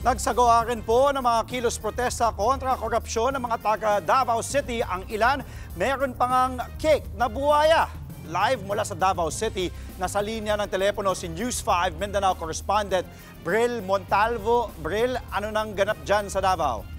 Nagsagawa rin po ng mga kilos protesta kontra korupsyon ng mga taga Davao City. Ang ilan, meron pa ngang cake na buwaya. Live mula sa Davao City, nasa linya ng telepono si News 5 Mindanao correspondent Bril Montalvo. Bril, ano nang ganap dyan sa Davao?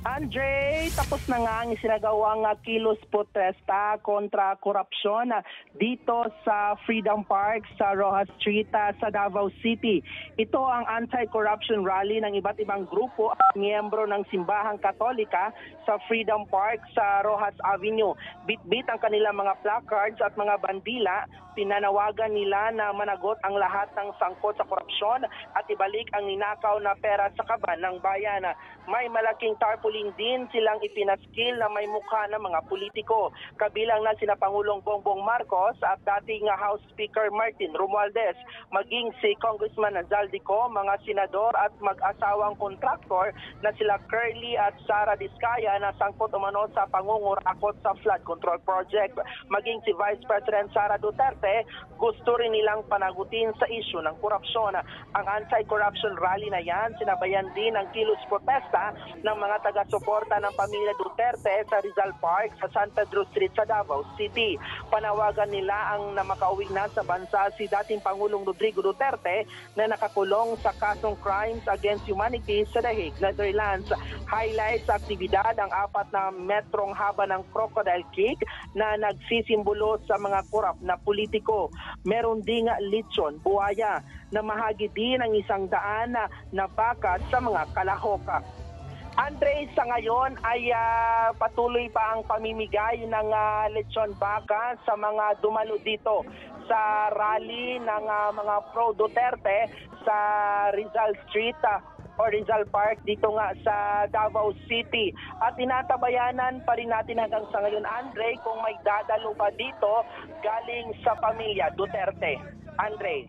Andre, tapos na nga ang isinagawang kilos protesta kontra korupsyon dito sa Freedom Park sa Rojas Street sa Davao City. Ito ang anti-corruption rally ng iba't ibang grupo at miyembro ng Simbahang Katolika sa Freedom Park sa Rojas Avenue. Bit-bit ang kanilang mga placards at mga bandila. Pinanawagan nila na managot ang lahat ng sangkot sa korupsyon at ibalik ang ninakaw na pera sa kaban ng bayan. May malaking tarpaulin din silang ipinaskil na may mukha ng mga politiko. Kabilang na sina Pangulong Bongbong Marcos at dating House Speaker Martin Romualdez, maging si Congressman Zaldico, mga senador at mag-asawang kontraktor na sila Curly at Sara Diskaya na sangkot umano sa pangungurakot sa flood control project. Maging si Vice President Sara Duterte, gusto rin nilang panagutin sa isyu ng korupsyon. Ang anti-corruption rally na yan, sinabayan din ang kilos protesta ng mga taga-suporta ng pamilya Duterte sa Rizal Park sa San Pedro Street sa Davao City. Panawagan nila ang na makauwi na sa bansa si dating Pangulong Rodrigo Duterte na nakakulong sa kasong crimes against humanity sa The Hague, Netherlands. Highlight sa aktibidad ang 4 na metrong haba ng Crocodile Cake na nagsisimbolo sa mga korap na politiko. Meron ding lechon, buwaya, na mahagi din ang 100 na bakat sa mga kalahoka. Andre, sa ngayon ay patuloy pa ang pamimigay ng lechon baka sa mga dumalo dito sa rally ng mga pro-Duterte sa Rizal Street o Rizal Park dito nga sa Davao City. At tinatabayanan pa rin natin hanggang sa ngayon, Andre, kung may dadalo pa dito galing sa pamilya Duterte. Andre.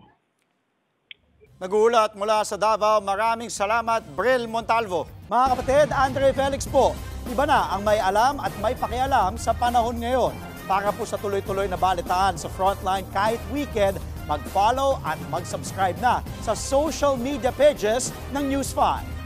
Nagulat mula sa Davao, maraming salamat Bril Montalvo. Mga kapatid, Andre Felix po, iba na ang may alam at may pakialam sa panahon ngayon. Para po sa tuloy-tuloy na balitaan sa Frontline kahit weekend, mag-follow at mag-subscribe na sa social media pages ng News 5.